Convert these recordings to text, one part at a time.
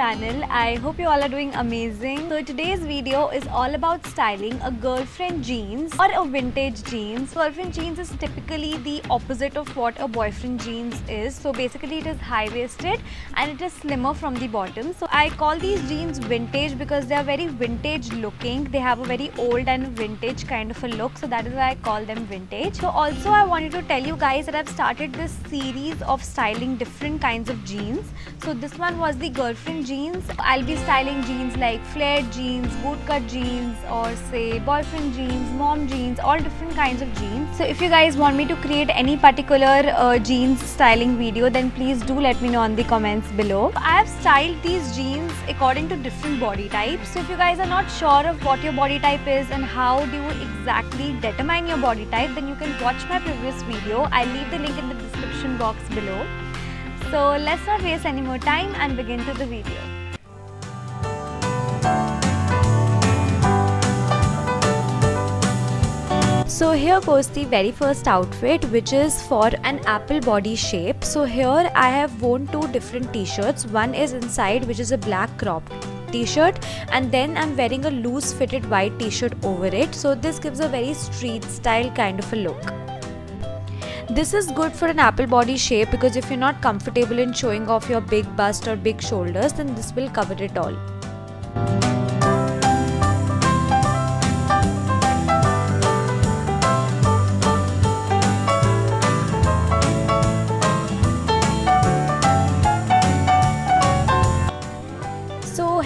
channel. I hope you all are doing amazing. So today's video is all about styling a girlfriend jeans or a vintage jeans. Girlfriend jeans is typically the opposite of what a boyfriend jeans is. So basically it is high-waisted and it is slimmer from the bottom. So I call these jeans vintage because they are very vintage looking. They have a very old and vintage kind of a look. So that is why I call them vintage. So also I wanted to tell you guys that I've started this series of styling different kinds of jeans. So this one was the girlfriend jeans. I'll be styling jeans like flared jeans, bootcut jeans, or say boyfriend jeans, mom jeans, all different kinds of jeans. So if you guys want me to create any particular jeans styling video, then please do let me know on the comments below. I have styled these jeans according to different body types. So if you guys are not sure of what your body type is and how do you exactly determine your body type, then you can watch my previous video. I'll leave the link in the description box below. So let's not waste any more time and begin to the video. So here goes the very first outfit, which is for an apple body shape. So here I have worn two different t-shirts. One is inside, which is a black cropped t-shirt, and then I'm wearing a loose fitted white t-shirt over it. So this gives a very street style kind of a look. This is good for an apple body shape because if you're not comfortable in showing off your big bust or big shoulders, then this will cover it all.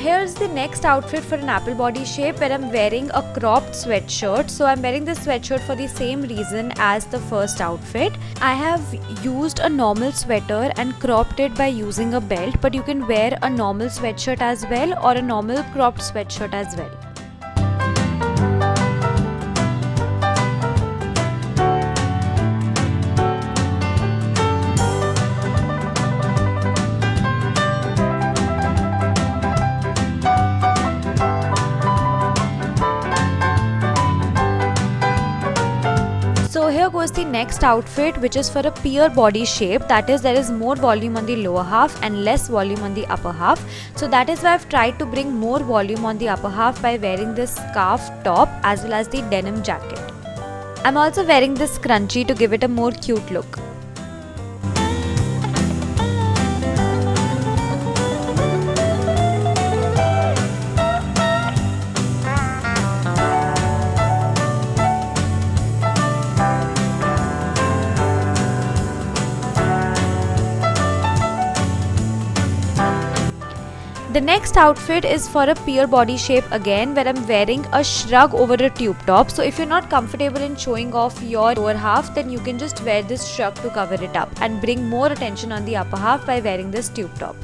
Here's the next outfit for an apple body shape, where I'm wearing a cropped sweatshirt. So I'm wearing this sweatshirt for the same reason as the first outfit. I have used a normal sweater and cropped it by using a belt, but you can wear a normal sweatshirt as well or a normal cropped sweatshirt as well. So here goes the next outfit, which is for a pear body shape. That is, there is more volume on the lower half and less volume on the upper half. So that is why I've tried to bring more volume on the upper half by wearing this scarf top as well as the denim jacket. I'm also wearing this scrunchie to give it a more cute look. The next outfit is for a pear body shape again, where I'm wearing a shrug over a tube top. So if you're not comfortable in showing off your lower half, then you can just wear this shrug to cover it up and bring more attention on the upper half by wearing this tube top.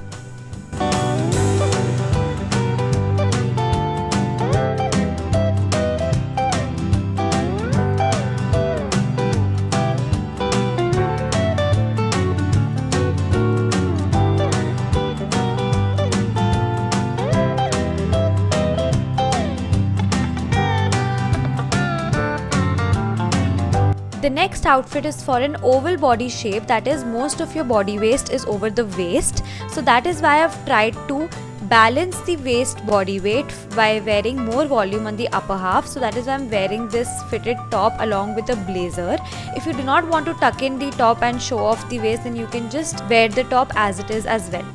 The next outfit is for an oval body shape, that is, most of your body waist is over the waist. So that is why I've tried to balance the waist body weight by wearing more volume on the upper half. So that is why I'm wearing this fitted top along with a blazer. If you do not want to tuck in the top and show off the waist, then you can just wear the top as it is as well.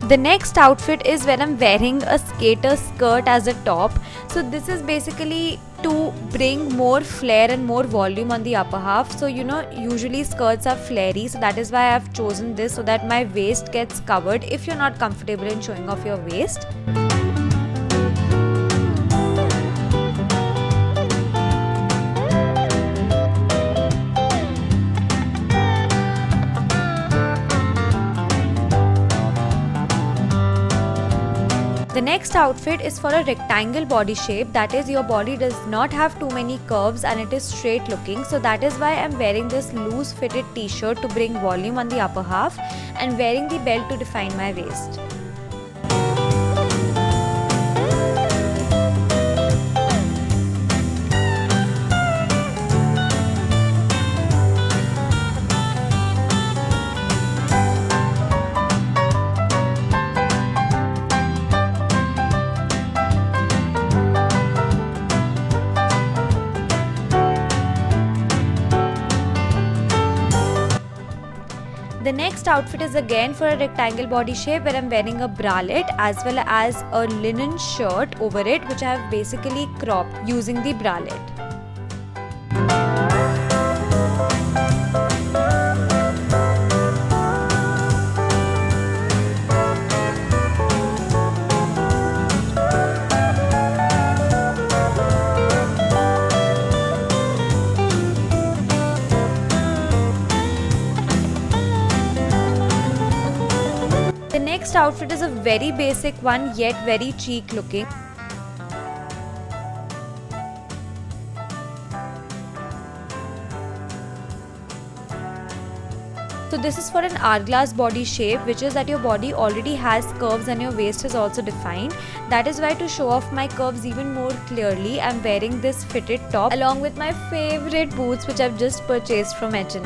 The next outfit is when I'm wearing a skater skirt as a top. So this is basically to bring more flare and more volume on the upper half. So usually skirts are flary, so that is why I've chosen this, so that my waist gets covered if you're not comfortable in showing off your waist. The next outfit is for a rectangle body shape, that is your body does not have too many curves and it is straight looking. So that is why I am wearing this loose fitted t-shirt to bring volume on the upper half and wearing the belt to define my waist. The next outfit is again for a rectangle body shape where I'm wearing a bralette as well as a linen shirt over it, which I have basically cropped using the bralette. The next outfit is a very basic one yet very chic looking. So this is for an hourglass body shape, which is that your body already has curves and your waist is also defined. That is why, to show off my curves even more clearly, I'm wearing this fitted top along with my favorite boots which I've just purchased from H&M.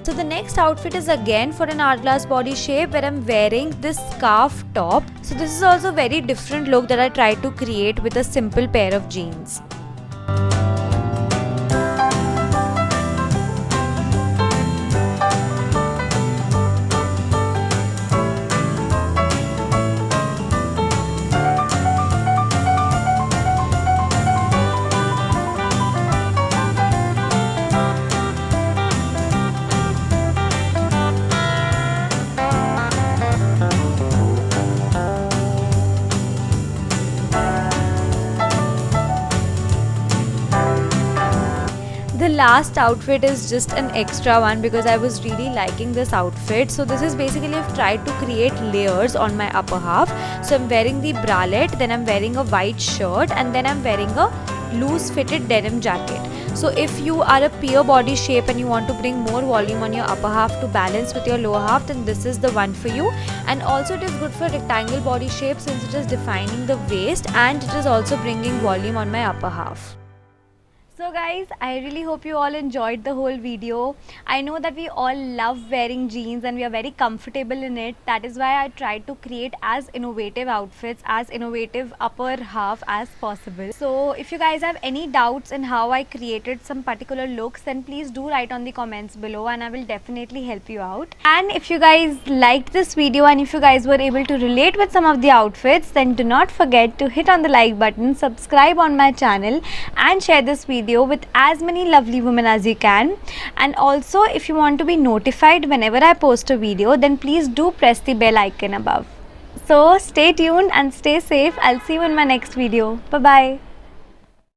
So the next outfit is again for an hourglass body shape where I'm wearing this scarf top. So this is also a very different look that I tried to create with a simple pair of jeans. The last outfit is just an extra one because I was really liking this outfit. So this is basically, I've tried to create layers on my upper half. So I'm wearing the bralette, then I'm wearing a white shirt, and then I'm wearing a loose fitted denim jacket. So if you are a pear body shape and you want to bring more volume on your upper half to balance with your lower half, then this is the one for you. And also it is good for rectangle body shape since it is defining the waist and it is also bringing volume on my upper half. So guys, I really hope you all enjoyed the whole video. I know that we all love wearing jeans and we are very comfortable in it. That is why I tried to create as innovative outfits, as innovative upper half as possible. So if you guys have any doubts in how I created some particular looks, then please do write on the comments below and I will definitely help you out. And if you guys liked this video and if you guys were able to relate with some of the outfits, then do not forget to hit on the like button, subscribe on my channel and share this video with as many lovely women as you can. And also, if you want to be notified whenever I post a video, then please do press the bell icon above. So stay tuned and stay safe. I'll see you in my next video. Bye bye.